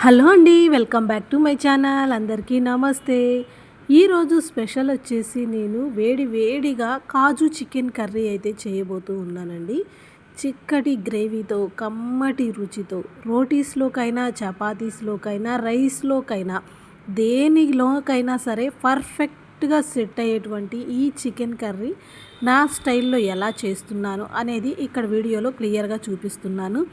Hello అండి, welcome back to my channel. అందరికీ నమస్తే. ఈరోజు స్పెషల్ వచ్చేసి నేను వేడిగా కాజు చికెన్ కర్రీ అయితే చేయబోతూ ఉన్నానండి. చిక్కటి గ్రేవీతో, కమ్మటి రుచితో రోటీస్లోకైనా, చపాతీస్లోకైనా, రైస్లోకైనా, దేనిలోకైనా సరే పర్ఫెక్ట్గా సెట్ అయ్యేటువంటి ఈ చికెన్ కర్రీ నా స్టైల్లో ఎలా చేస్తున్నాను అనేది ఇక్కడ వీడియోలో క్లియర్గా చూపిస్తున్నాను.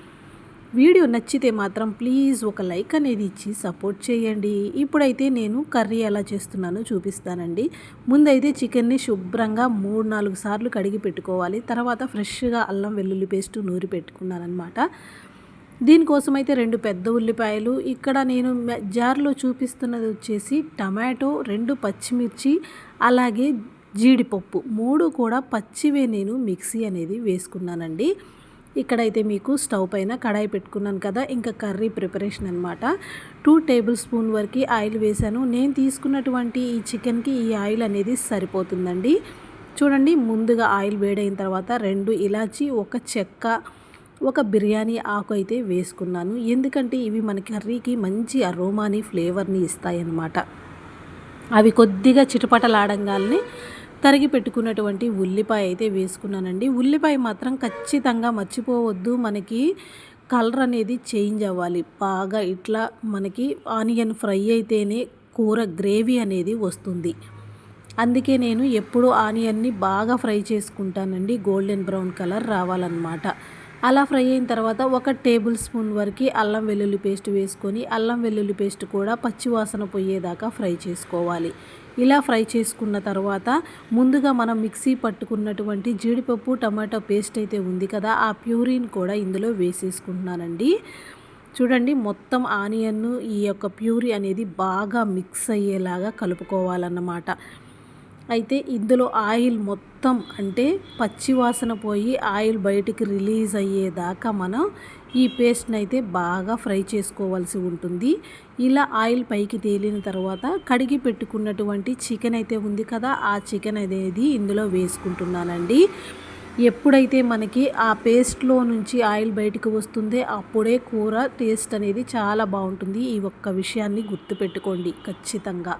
వీడియో నచ్చితే మాత్రం ప్లీజ్ ఒక లైక్ అనేది ఇచ్చి సపోర్ట్ చేయండి. ఇప్పుడైతే నేను కర్రీ ఎలా చేస్తున్నానో చూపిస్తానండి. ముందైతే చికెన్ని శుభ్రంగా 3-4 సార్లు కడిగి పెట్టుకోవాలి. తర్వాత ఫ్రెష్గా అల్లం వెల్లుల్లి పేస్ట్ నూరి పెట్టుకున్నానమాట. దీనికోసం అయితే 2 పెద్ద ఉల్లిపాయలు, ఇక్కడ నేను జార్లో చూపిస్తున్నది వచ్చేసి టమాటో, 2 పచ్చిమిర్చి, అలాగే జీడిపప్పు 3 కూడా పచ్చివే నేను మిక్సీ అనేది వేసుకున్నానండి. ఇక్కడైతే మీకు స్టవ్ పైన కడాయి పెట్టుకున్నాను కదా, ఇంకా కర్రీ ప్రిపరేషన్ అనమాట. 2 టేబుల్ స్పూన్ వరకు ఆయిల్ వేసాను. నేను తీసుకున్నటువంటి ఈ చికెన్కి ఈ ఆయిల్ అనేది సరిపోతుందండి. చూడండి, ముందుగా ఆయిల్ వేడైన తర్వాత 2 ఇలాచి, 1 చెక్క, 1 బిర్యానీ ఆకు అయితే వేసుకున్నాను. ఎందుకంటే ఇవి మన కర్రీకి మంచి అరోమాని, ఫ్లేవర్ని ఇస్తాయన్నమాట. అవి కొద్దిగా చిటపటలాడంగానే తరిగి పెట్టుకున్నటువంటి ఉల్లిపాయ అయితే వేసుకున్నానండి. ఉల్లిపాయ మాత్రం ఖచ్చితంగా మర్చిపోవద్దు, మనకి కలర్ అనేది చేంజ్ అవ్వాలి. బాగా ఇట్లా మనకి ఆనియన్ ఫ్రై అయితేనే కూర గ్రేవీ అనేది వస్తుంది. అందుకే నేను ఎప్పుడు ఆనియన్ని బాగా ఫ్రై చేసుకుంటానండి, గోల్డెన్ బ్రౌన్ కలర్ రావాలన్నమాట. అలా ఫ్రై అయిన తర్వాత 1 టేబుల్ స్పూన్ వరకు అల్లం వెల్లుల్లి పేస్ట్ వేసుకొని, అల్లం వెల్లుల్లి పేస్ట్ కూడా పచ్చివాసన పోయేదాకా ఫ్రై చేసుకోవాలి. ఇలా ఫ్రై చేసుకున్న తర్వాత ముందుగా మనం మిక్సీ పట్టుకున్నటువంటి జీడిపప్పు, టమాటో పేస్ట్ అయితే ఉంది కదా, ఆ ప్యూరీని కూడా ఇందులో వేసేసుకుంటున్నానండి. చూడండి, మొత్తం ఆనియన్ ఈ యొక్క ప్యూరీ అనేది బాగా మిక్స్ అయ్యేలాగా కలుపుకోవాలన్నమాట. అయితే ఇందులో ఆయిల్ మొత్తం అంటే పచ్చివాసన పోయి ఆయిల్ బయటికి రిలీజ్ అయ్యేదాకా మనం ఈ పేస్ట్ని అయితే బాగా ఫ్రై చేసుకోవాల్సి ఉంటుంది. ఇలా ఆయిల్ పైకి తేలిన తర్వాత కడిగి పెట్టుకున్నటువంటి చికెన్ అయితే ఉంది కదా, ఆ చికెన్ అనేది ఇందులో వేసుకుంటున్నానండి. ఎప్పుడైతే మనకి ఆ పేస్ట్లో నుంచి ఆయిల్ బయటకు వస్తుందో అప్పుడే కూర టేస్ట్ అనేది చాలా బాగుంటుంది. ఈ ఒక్క విషయాన్ని గుర్తుపెట్టుకోండి ఖచ్చితంగా.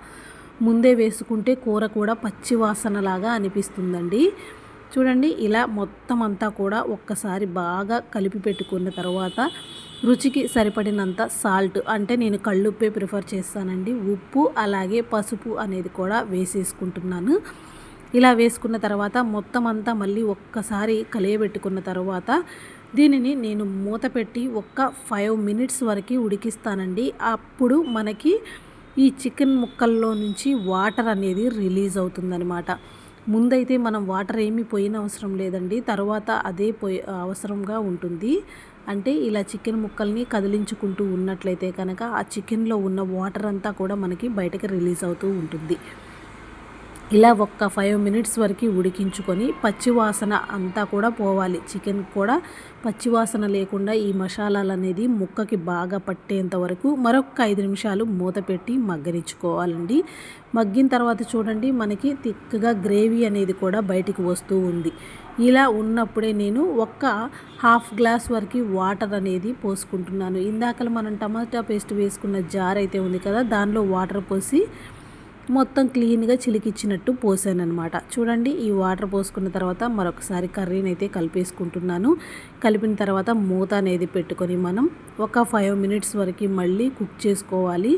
ముందే వేసుకుంటే కూర కూడా పచ్చివాసనలాగా అనిపిస్తుందండి. చూడండి, ఇలా మొత్తం అంతా కూడా ఒక్కసారి బాగా కలిపి పెట్టుకున్న తర్వాత రుచికి సరిపడినంత సాల్ట్, అంటే నేను కళ్ళుప్పే ప్రిఫర్ చేస్తానండి, ఉప్పు అలాగే పసుపు అనేది కూడా వేసేసుకుంటున్నాను. ఇలా వేసుకున్న తర్వాత మొత్తం అంతా మళ్ళీ ఒక్కసారి కలియబెట్టుకున్న తర్వాత దీనిని నేను మూత పెట్టి 5 మినిట్స్ వరకు ఉడికిస్తానండి. అప్పుడు మనకి ఈ చికెన్ ముక్కల్లో నుంచి వాటర్ అనేది రిలీజ్ అవుతుందనమాట. ముందైతే మనం వాటర్ ఏమీ పోయిన అవసరం లేదండి, తర్వాత అదే అవసరంగా ఉంటుంది. అంటే ఇలా చికెన్ ముక్కల్ని కదిలించుకుంటూ ఉన్నట్లయితే కనుక ఆ చికెన్లో ఉన్న వాటర్ అంతా కూడా మనకి బయటకు రిలీజ్ అవుతూ ఉంటుంది. ఇలా 5 మినిట్స్ వరకు ఉడికించుకొని పచ్చివాసన అంతా కూడా పోవాలి. చికెన్ కూడా పచ్చివాసన లేకుండా ఈ మసాలాలు అనేది ముక్కకి బాగా పట్టేంత వరకు మరొక 5 నిమిషాలు మూత పెట్టి మగ్గనిచ్చుకోవాలండి. మగ్గిన తర్వాత చూడండి, మనకి థిక్గా గ్రేవీ అనేది కూడా బయటికి వస్తూ ఉంది. ఇలా ఉన్నప్పుడే నేను 1/2 గ్లాస్ వరకు వాటర్ అనేది పోసుకుంటున్నాను. ఇందాకలు మనం టమాటా పేస్ట్ వేసుకున్న జార్ అయితే ఉంది కదా, దానిలో వాటర్ పోసి మొత్తం క్లీన్గా చిలికిచ్చినట్టు పోసానమాట. చూడండి, ఈ వాటర్ పోసుకున్న తర్వాత మరొకసారి కర్రీని అయితే కలిపేసుకుంటున్నాను. కలిపిన తర్వాత మూత అనేది పెట్టుకొని మనం 5 మినిట్స్ వరకు మళ్ళీ కుక్ చేసుకోవాలి.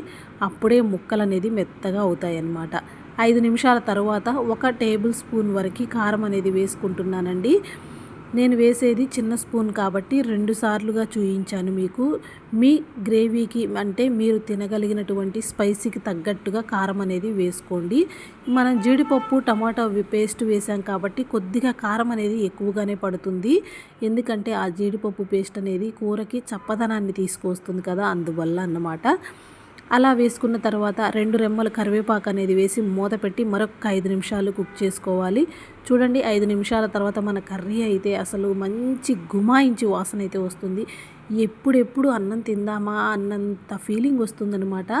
అప్పుడే ముక్కలు అనేది మెత్తగా అవుతాయి అన్నమాట. 5 నిమిషాల తర్వాత 1 టేబుల్ స్పూన్ వరకు కారం అనేది వేసుకుంటున్నానండి. నేను వేసేది చిన్న స్పూన్ కాబట్టి 2 సార్లుగా చూయించాను మీకు. మీ గ్రేవీకి అంటే మీరు తినగలిగినటువంటి స్పైసీకి తగ్గట్టుగా కారం అనేది వేసుకోండి. మనం జీడిపప్పు, టమాటో పేస్ట్ వేసాం కాబట్టి కొద్దిగా కారం అనేది ఎక్కువగానే పడుతుంది. ఎందుకంటే ఆ జీడిపప్పు పేస్ట్ అనేది కూరకి చప్పదనాన్ని తీసుకొస్తుంది కదా, అందువల్ల అన్నమాట. అలా వేసుకున్న తర్వాత 2 రెమ్మల కరివేపాకు అనేది వేసి మూత పెట్టి మరొక 5 నిమిషాలు కుక్ చేసుకోవాలి. చూడండి, 5 నిమిషాల తర్వాత మన కర్రీ అయితే అసలు మంచి గుమాయించి వాసన అయితే వస్తుంది. ఎప్పుడెప్పుడు అన్నం తిందామా అన్నంత ఫీలింగ్ వస్తుందన్నమాట.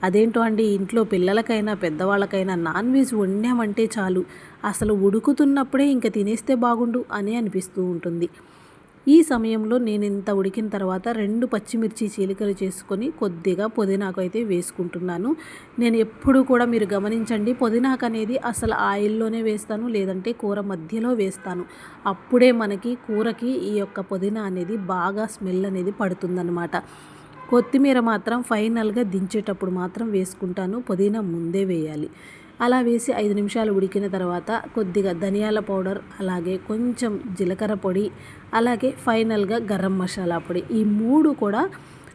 అదేంటో అండి, ఇంట్లో పిల్లలకైనా పెద్దవాళ్ళకైనా నాన్ వెజ్ వండామంటే చాలు, అసలు ఉడుకుతున్నప్పుడే ఇంకా తినేస్తే బాగుండు అని అనిపిస్తూ ఉంటుంది. ఈ సమయంలో నేను ఇంత ఉడికిన తర్వాత 2 పచ్చిమిర్చి చీలికలు చేసుకొని కొద్దిగా పుదీనాకు అయితే వేసుకుంటున్నాను. నేను ఎప్పుడు కూడా మీరు గమనించండి, పుదీనాకు అనేది అసలు ఆయిల్లోనే వేస్తాను, లేదంటే కూర మధ్యలో వేస్తాను. అప్పుడే మనకి కూరకి ఈ యొక్క పుదీనా అనేది బాగా స్మెల్ అనేది పడుతుందన్నమాట. కొత్తిమీర మాత్రం ఫైనల్గా దించేటప్పుడు మాత్రం వేసుకుంటాను, పుదీనా ముందే వేయాలి. అలా వేసి 5 నిమిషాలు ఉడికిన తర్వాత కొద్దిగా ధనియాల పౌడర్, అలాగే కొంచెం జీలకర్ర పొడి, అలాగే ఫైనల్గా గరం మసాలా పొడి, ఈ 3 కూడా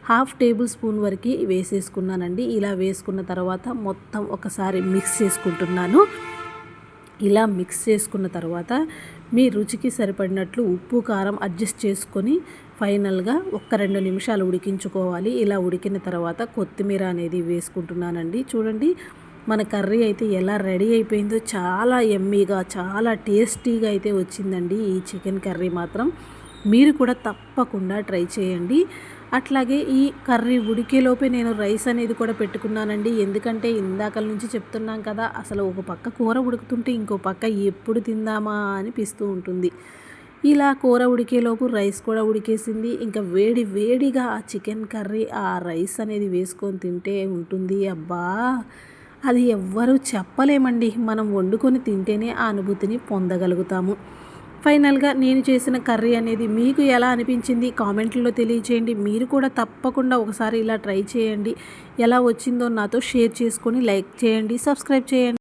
1/2 టేబుల్ స్పూన్ వరకు వేసేసుకున్నానండి. ఇలా వేసుకున్న తర్వాత మొత్తం ఒకసారి మిక్స్ చేసుకుంటున్నాను. ఇలా మిక్స్ చేసుకున్న తర్వాత మీ రుచికి సరిపడినట్లు ఉప్పు కారం అడ్జస్ట్ చేసుకొని ఫైనల్గా 2 నిమిషాలు ఉడికించుకోవాలి. ఇలా ఉడికిన తర్వాత కొత్తిమీర అనేది వేసుకుంటున్నానండి. చూడండి మన కర్రీ అయితే ఎలా రెడీ అయిపోయిందో, చాలా యమ్మీగా చాలా టేస్టీగా అయితే వచ్చిందండి ఈ చికెన్ కర్రీ మాత్రం. మీరు కూడా తప్పకుండా ట్రై చేయండి. అట్లాగే ఈ కర్రీ ఉడికేలోపే నేను రైస్ అనేది కూడా పెట్టుకున్నానండి. ఎందుకంటే ఇందాకల నుంచి చెప్తున్నాం కదా, అసలు ఒక పక్క కూర ఉడుకుతుంటే ఇంకో పక్క ఎప్పుడు తిందామా అనిపిస్తూ ఉంటుంది. ఇలా కూర ఉడికేలోపు రైస్ కూడా ఉడికేసింది. ఇంకా వేడి వేడిగా ఆ చికెన్ కర్రీ ఆ రైస్ అనేది వేసుకొని తింటే ఉంటుంది, అబ్బా అది ఎవ్వరూ చెప్పలేమండి. మనం వండుకొని తింటేనే ఆ అనుభూతిని పొందగలుగుతాము. ఫైనల్గా నేను చేసిన కర్రీ అనేది మీకు ఎలా అనిపించింది కామెంట్లో తెలియచేయండి. మీరు కూడా తప్పకుండా ఒకసారి ఇలా ట్రై చేయండి. ఎలా వచ్చిందో నాతో షేర్ చేసుకొని లైక్ చేయండి, సబ్స్క్రైబ్ చేయండి.